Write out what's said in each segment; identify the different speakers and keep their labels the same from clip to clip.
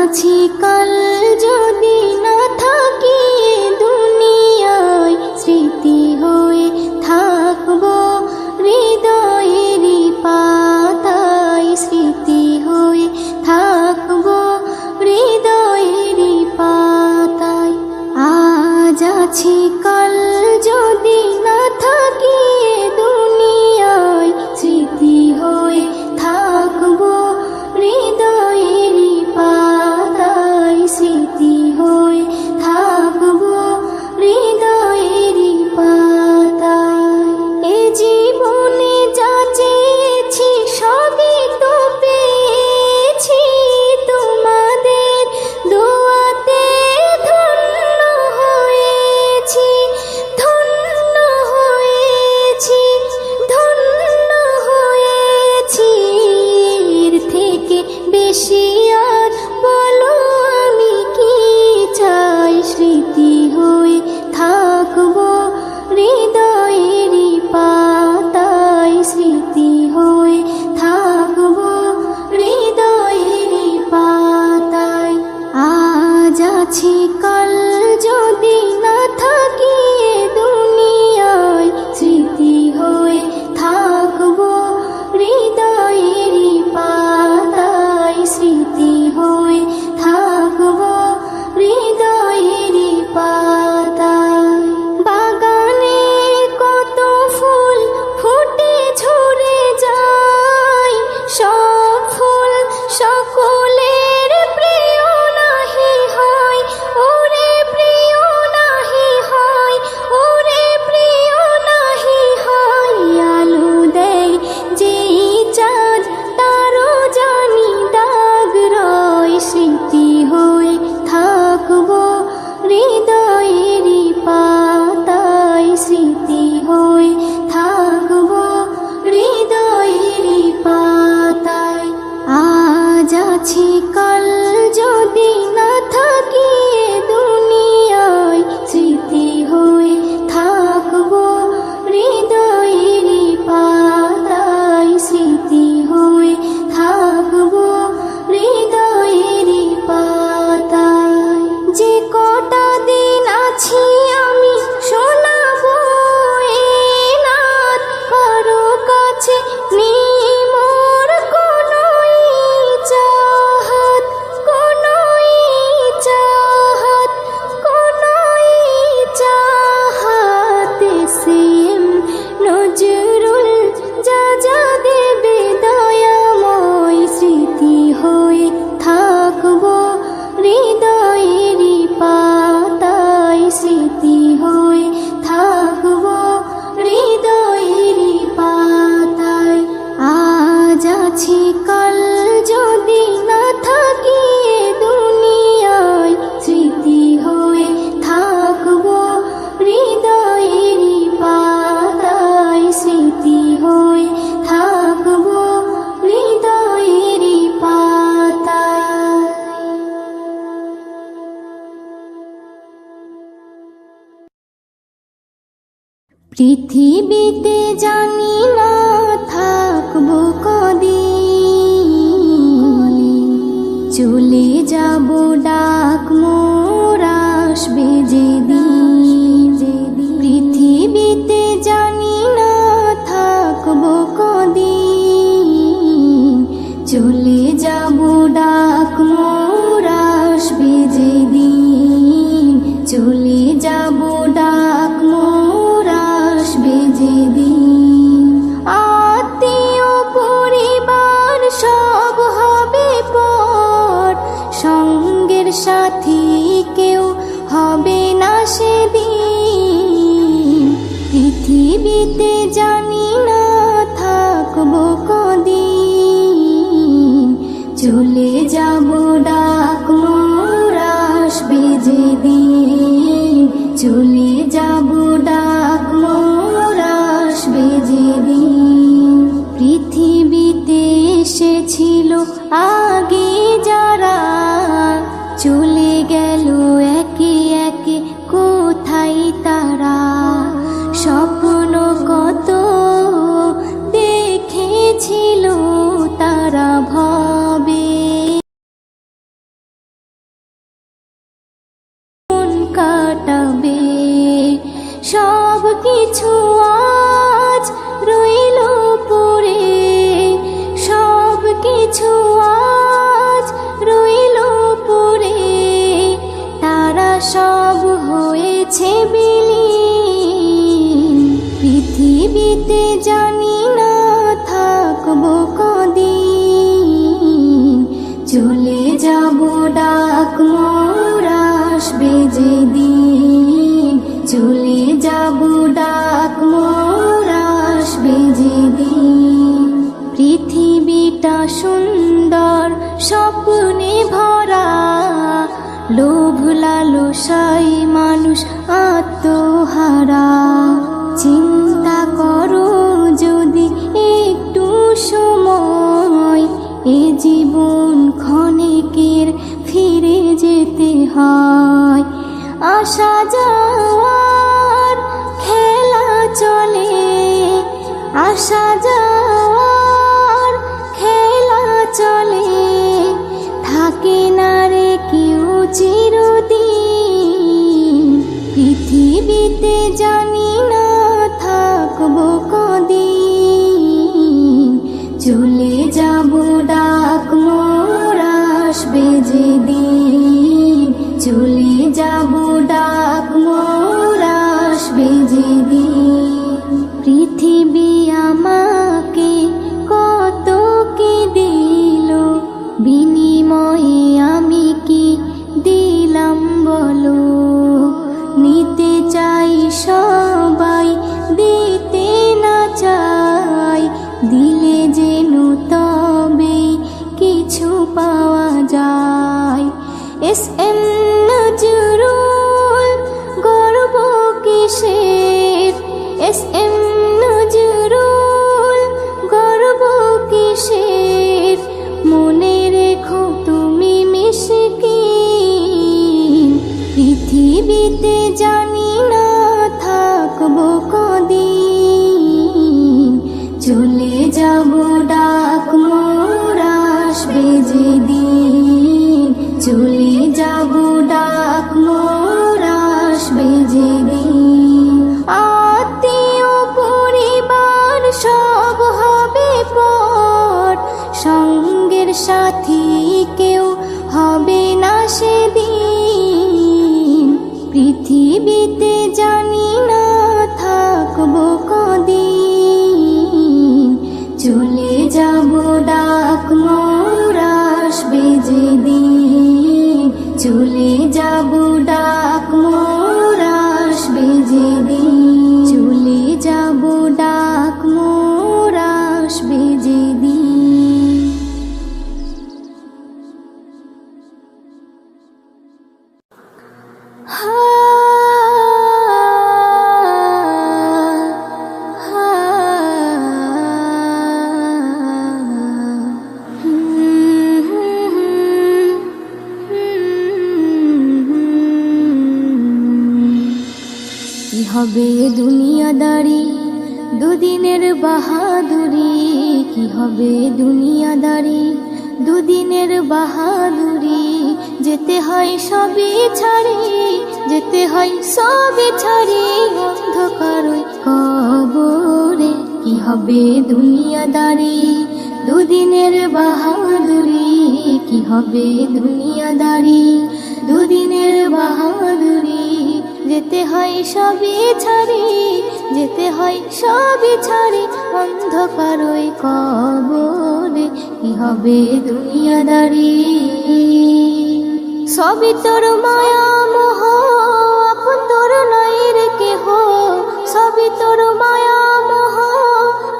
Speaker 1: আছি কাল যদি না থাকি দুনিয়ায়, স্মৃতি হয়ে থাকবো হৃদয়েরই পাতায়, স্মৃতি হয়ে থাকবো হৃদয়েরই পাতায়। আজ আছি কাল যদি না থাকি দুনিয়ায়, স্মৃতি হয়ে থাকবো হৃদয়েরই পাতায়, স্মৃতি হয়ে থাকবো হৃদয়েরই পাতায়। এ জীবনে যা চেয়েছি সবই তো পেয়েছি, তোমাদের দোয়াতে ধন্য হয়েছি, ধন্য হয়েছি, ধন্য হয়েছি। এর থেকে বেশি আর বলো আমি কি চাই, স্মৃতি হয়ে থাকবো হৃদয়েরই পাতায়, স্মৃতি হয়ে থাকবো হৃদয়েরই পাতায়। আজ আছি কাল যদি না থাকি দুনিয়ায়, স্মৃতি হয়ে থাকবো হৃদয়েরই পাতায়, স্মৃতি হয়ে থাকবো হৃদয়েরই পাতায়। বাগানে কত ফুল ফুটে ঝরে যায়, সব ফুল সকলের প্রিয় নাহি হয়, ওরে প্রিয় নাহি হয়, ওরে প্রিয় নাহি হয়। আলো দেয় যেই চাঁদ তারও জানি দাগ রয়, স্মৃতি হয়ে থাকবো হৃদয়েরই পাতায়, স্মৃতি হয়ে থাকবো হৃদয়েরই পাতায়। আজ আছি কাল যদি না থাকি দুনিয়ায়, স্মৃতি হয়ে থাকবো হৃদয়েরই পাতায়, স্মৃতি হয়ে থাকবো হৃদয়েরই পাতায়। যে কটা দিন আছি আমি শোনাবো এ নাত, কারো কাছে নেই মোর কোনোই চাহাত, কোনোই চাহাত, কোনোই চাহাত। সেম নজরুল যা যা দেবে দয়াময়, স্মৃতি হয়ে থাকবো হৃদয়েরই পাতায়, স্মৃতি হয়ে থাকবো হৃদয়েরই পাতায়। আজ আছি কাল যদি না থাকি দুনিয়ায়, স্মৃতি হয়ে থাকবো হৃদয়েরই পাতায়, স্মৃতি হয়ে থাকবো হৃদয়েরই পাতায়। পৃথিবীতে জানি না থাকবো কদিন, চলে যাব ডাক মোর আসবে যেদিন। পৃথিবীতে জানি না থাকবো কদিন, চলে যাব ডাক মোর আসবে যেদিন, চলে যাব ডাক মোর আসবে যেদিন। আত্মীয় পরিবার সব হবে পর, সঙ্গের সাথী কেউ হবে না সেদিন। পৃথিবীতে জানি না থাকবো কদিন, চলে যাব ডাক মোর আসবে যেদিন, চলে যাব ডাক মোর আসবে যেদিন। পৃথিবীতে এসেছিল আগে যারা, চলে গেল একে একে কোথায় তারা। স্বপ্ন কত দেখেছিল তারা। কিছু আজ রইল পড়ে, সব কিছু আজ রইল পড়ে, তারা সব হয়েছে বিলীন। পৃথিবীতে জানি না থাকবো কদিন, চলে যাব ডাক মোর আসবে যেদিন, চলে যাব ডাক মোর আসবে যেদিন। পৃথিবীটা সুন্দর স্বপ্নে ভরা, লোভ লালসায় মানুষ আত্মহারা। চিন্তা করো যদি একটু সময়, এ জীবন ক্ষণিকের ফিরে যেতে হয়। আসা যাওয়ার খেলা চলে, আসা যাওয়ার খেলা চলে, থাকে না রে কেউ চিরদিন। পৃথিবীতে জানি না থাকবো কদিন, চলে যাব ডাক মোর আসবে যেদিন, চলে যাব ডাক মোর আসবে যেদিন। পৃথিবী আমাকে কত কি দিল, বিনিময়ে আমি কি দিলাম বলো। নিতে চাই সবাই, দিতে না চাই, দিলে যেন তবে কিছু পাওয়া যায়। এস এম নজরুল গর্ব কিসের, এস এম নজরুল গর্ব কিসের, মনে রেখো তুমি মিশকিন। পৃথিবীতে জানি না থাকবো কদিন, চলে যাব ডাক মোর আসবে যেদিন, চলে যাব ডাক মোর আসবে যেদিন। আত্মীয় পরিবার সব হবে পর, সঙ্গের সাথী কেউ হবে না সেদিন। পৃথিবীতে জানি না থাকবো কদিন, চলে যাব ডাক মোর আসবে যেদিন, চলে যাব ডাক মোর আসবে যেদিন, চলে যাব ডাক মোর আসবে যেদিন। কি হবে দুনিয়াদারি, দুদিনের বাহাদুরি, কি হবে দুনিয়াদারি, দুদিনের বাহাদুরি। যেতে হয় সবই ছাড়ি, যেতে হয় সবই ছাড়ি, অন্ধকারে কবরে। কি হবে দুনিয়াদারি, দুদিনের বাহাদুরি, কি হবে দুনিয়াদারি, দুদিনের বাহাদুরি। যেতে হয় সবই ছাড়ি, যেতে হয় সবই ছাড়ি, অন্ধকারে কবরে। কি হবে দুনিয়াদারি, সবই তোর মায়া মোহ, আপন তোর নাই রে কেহ। সবই তোর মায়া মোহ,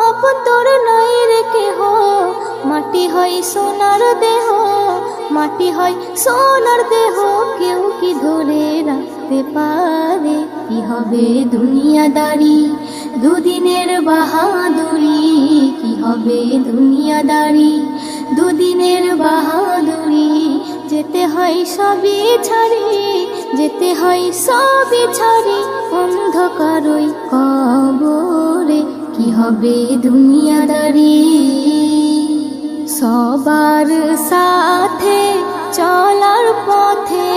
Speaker 1: আপন তোর নাই রে কেহ। মাটি হয় সোনার দেহ, মাটি হয় সোনার দেহ, কেউ কি ধরে রাখতে পারে। কি হবে দুনিয়াদারি, দুদিনের বাহাদুরি, কি হবে দুনিয়াদারি, দুদিনের বাহাদুরি। যেতে হয় সবই ছাড়ি, যেতে হয় সবই ছাড়ি, অন্ধকারই কবরে। কি হবে দুনিয়াদারি, সবার সাথে চলার পথে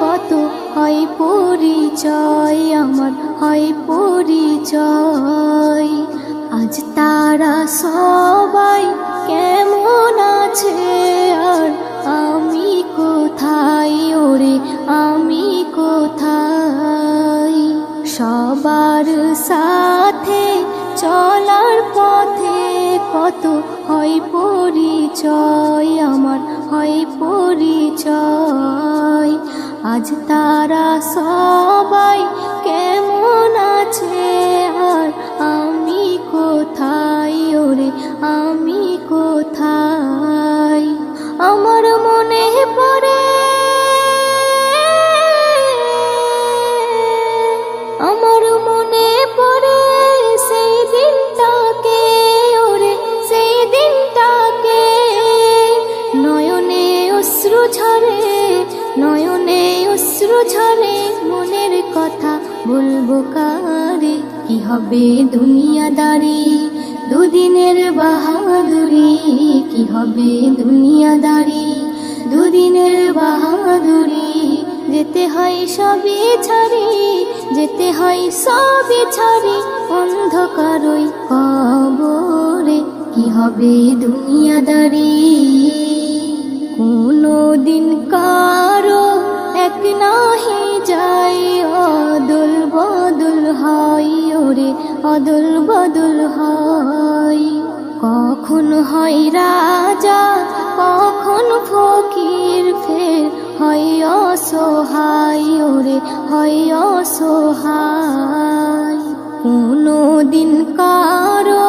Speaker 1: কত হয় পরিচয়, আমার হয় পরিচয়। আজ তারা সবাই কেমন আছে, আর আমি কোথায়, ওরে আমি কোথায়। সবার সাথে চলার পথে কত হয় পরিচয়, আমার হয় পরিচয়। আজ তারা সবাই কেমন আছে, আর আমি কোথায়, ওরে আমি কোথায়। আমার মনে পড়ে, আমার মনে পড়ে সেই দিনটাকে, ওরে সেই দিনটাকে। নয়নে অশ্রু ঝরে, নয়নে অশ্রু ঝরে, মনের কথা বলবো কারে। কি হবে দুনিয়াদারি, দুদিনের বাহাদুরি। কি হবে দুনিয়াদারি, দুদিনের বাহাদুরি। যেতে হয় সবই ছাড়ি, যেতে হয় সবই ছাড়ি, অন্ধকারই কবরে। কি হবে দুনিয়াদারি, কোনো দিন কারো এক নাহি যায়, অদল বদল হয়, ওরে অদল বদল হয়। কখন হয় রাজা, কখন ফকির, ফের হয় অসহায়, ওরে হয় অসহায়। কোনো দিন কারো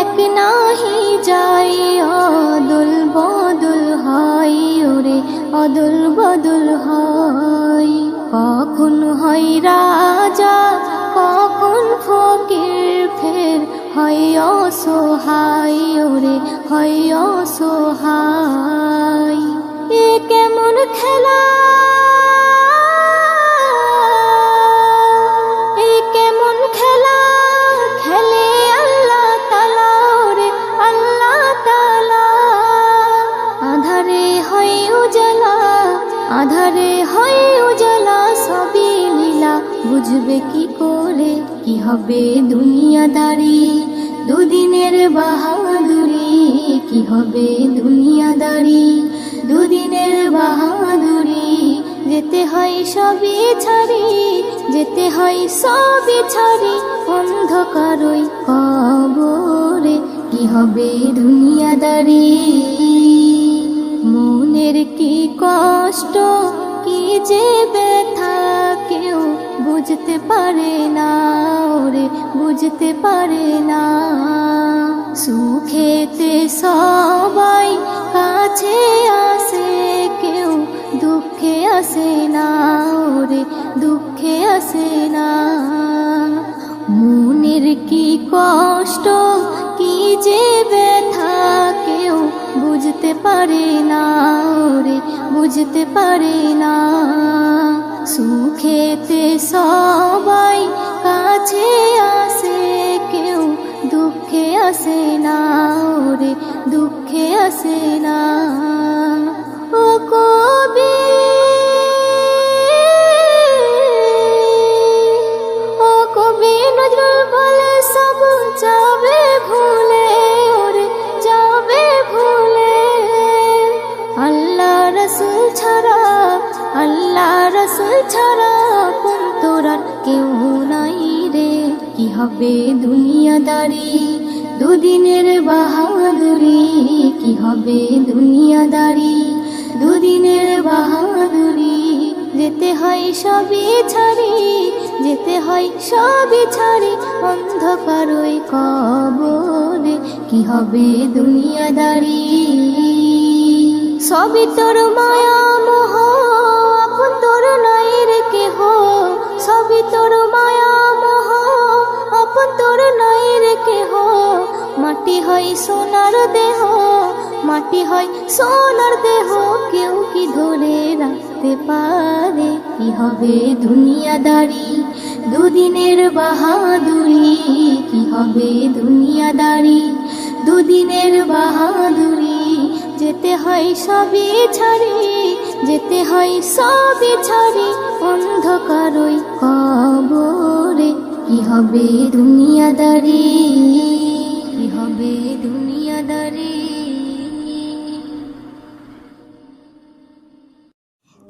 Speaker 1: এক নাহি যায়, অদল বদল হয়, ওরে অদল বদল হয়। কখন হয় রাজা, কখন ফকির, ফের হয় অসহায়, ওরে হয় অসহায়। এ কেমন খেলা, এ কেমন খেলা, খেলে আল্লাহ তাআলা, ওরে আল্লাহ তাআলা। আধারে হয় উজালা, আধারে হয় উজালা, সবই লীলা বুঝবে কি করে। কি হবে দুনিয়াদারি, দুদিনের বাহাদুরি। কি হবে দুনিয়াদারি, দুদিনের বাহাদুরি। যেতে হয় সবই ছাড়ি, যেতে হয় সবই ছাড়ি, অন্ধকারই কবরে। কি হবে দুনিয়াদারি, মনের কি কষ্ট, কি যে ব্যথা, কেউ বুঝতে পারে না, ওরে বুঝতে পারে না। সুখেতে সবাই কাছে আসে, কেউ দুঃখে আসে না, ওরে দুঃখে আসে না। মনের কি কষ্ট, কি যে ব্যথা, কেউ বুঝতে পারে না, ওরে বুঝতে পারে না। সুখেতে সবাই কাছে আসে, কেউ দুঃখে আসে না, ওরে দুঃখে আসে না। ও কবি, ও কবি নজরুল বলে সব যাবে ভুলে, ওরে যাবে ভুলে। আল্লাহ রসুল ছাড়া, আল্লাহ রসুল ছাড়া আপন তোর আর কেউ নাই রে। কি হবে দুনিয়াদারি, দুদিনের বাহাদুরি। কি হবে দুনিয়াদারি, দুদিনের বাহাদুরি। যেতে হয় সবই ছাড়ি, যেতে হয় সবই ছাড়ি, অন্ধকারই কবরে। কি হবে দুনিয়াদারি, সবই তোর মায়া মোহ, আপন তোর নাই রে কেহ। সবই তোর মায়া মোহ, আপন তোর নাই রে কেহ। মাটি হয় সোনার দেহ, মাটি হয় সোনার দেহ, কেউ কি ধরে রাখতে পারে। কি হবে দুনিয়াদারি, দুদিনের বাহাদুরি। কি হবে দুনিয়াদারি, দুদিনের বাহাদুরি। যেতে হয় সবই ছাড়ি, হয় সবই ছাড়ি অন্ধকারই কবরে। কি হবে দুনিয়াদারি, কি হবে দুনিয়াদারি।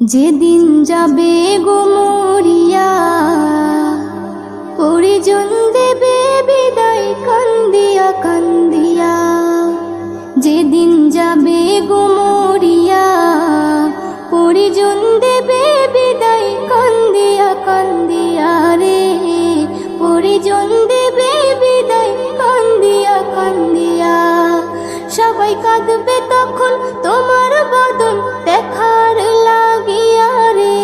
Speaker 1: যেদিন যাবে গো মরিয়া, পরিজন দেবে বিদায় কান্দিয়া কান্দিয়া। যেদিন যাবে গো মরিয়া, পরিজন দেবে বিদায় কান্দিয়া কান্দিয়া রে। পরিজন দেবে বিদায় কান্দিয়া কান্দিয়া। সবাই কাঁদবে তখন তোমার বদন দেখার লাগিয়া রে।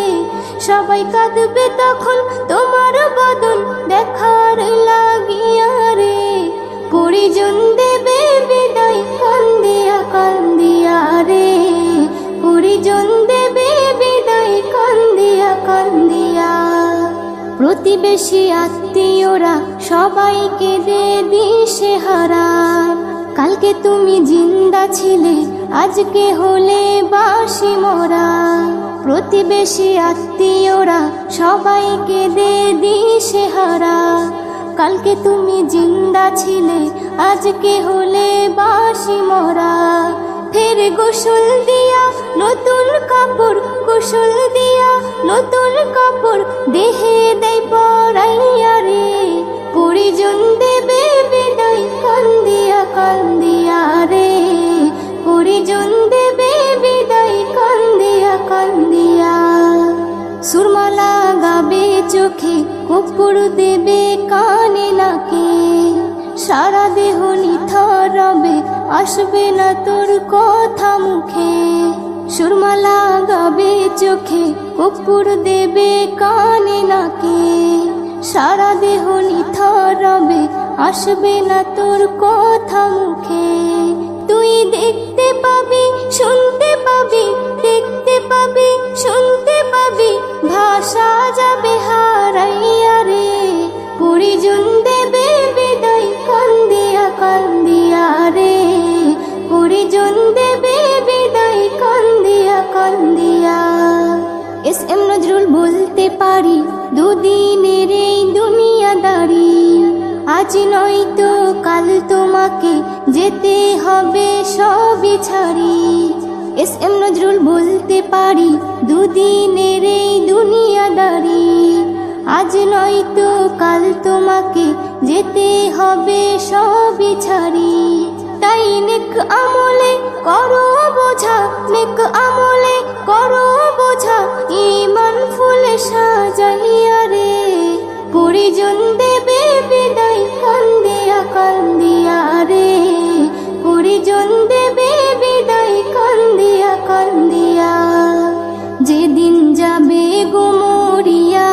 Speaker 1: সবাই কাঁদবে তখন তোমার বদন দেখার লাগিয়া রে। পরিজন দেবে বিদায় কান্দিয়া কান্দিয়া রে। পরিজন দেবে বিদায় কান্দিয়া কান্দিয়া। প্রতিবেশী আত্মীয়রা সবাইকে দে দিশেহারা। কালকে তুমি জিন্দা ছিলে, আজকে হলে বাসি মরা। প্রতিবেশী আত্মীয়রা সবাইকে দে দিশেহারা। কালকে তুমি জিন্দা ছিলে, আজকে হলে বাসি মরা। ফের গোসল দিয়া নতুন কাপড়, গোসল দিয়া নতুন কাপড় দেহে দেয় পরাইয়া রে। পরিজন দেবে বিদায় কান্দিয়া কান্দিয়া রে। পরিজন দেবে বিদায় কান্দিয়া কান্দিয়া। সুরমা লাগাবে চোখে, কর্পূর দেবে কানে নাকে। সারা দেহ নিথর রবে, আসবে না তোর কথা মুখে। সুরমা লাগাবে চোখে, কর্পূর দেবে কানে নাকে। সারা দেহ নিথর রবে, আসবে না তোর কথা মুখে। তুই দেখতে পাবি, শুনতে পাবি, দেখতে পাবি, শুনতে পাবি, ভাষা যাবে হারাইয়া রে। পরিজন দেবে বিদায় কান্দিয়া কান্দিয়া রে। পরিজন দেবে বিদায় কান্দিয়া কান্দিয়া। এস এম নজরুল বলতে পারি, দুদিনের এই দুনিয়াদারি। আজ নয়তো কাল তোমাকে যেতে হবে সবই ছাড়ি। এস এম নজরুল বলতে পারি, দুদিনের এই দুনিয়াদারি। আজ নয়তো কাল তোমাকে যেতে হবে সবই ছাড়ি। তাই নেক আমলে করো বোঝা, নেক আমলে করো বোঝা, ঈমান ফুলে সাজাইয়া রে। পরিজন দেবে বিদায় কান্দিয়া কান্দিয়া রে। পরিজন দেবে বিদায় কান্দিয়া কান্দিয়া। যেদিন যাবে গো মরিয়া,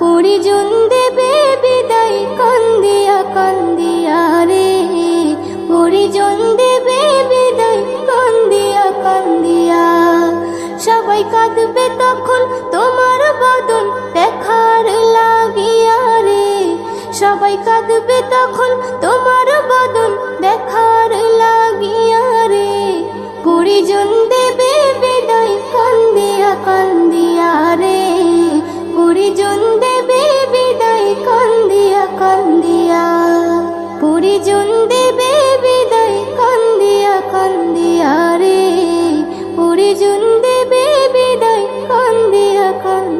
Speaker 1: পরিজন দেবে বিদায় কান্দিয়া কান্দিয়া রে। পরিজন দেবে বিদায় কান্দিয়া কান্দিয়া। সবাই কাঁদবে তখন তোমার বদন দেখার লাগিয়া রে। সবাই কাঁদবে তখন তোমার বদন দেখার লাগিয়া রে। পরিজন দেবে বিদায় কান্দিয়া কান্দিয়া রে। পরিজন দেবে বিদায় কান্দিয়া কান্দিয়া। পরিজন দেবে বিদায় কান্দিয়া কান্দিয়া রে। পরিজন দেবে বিদায় কান্দিয়া কান্দিয়া।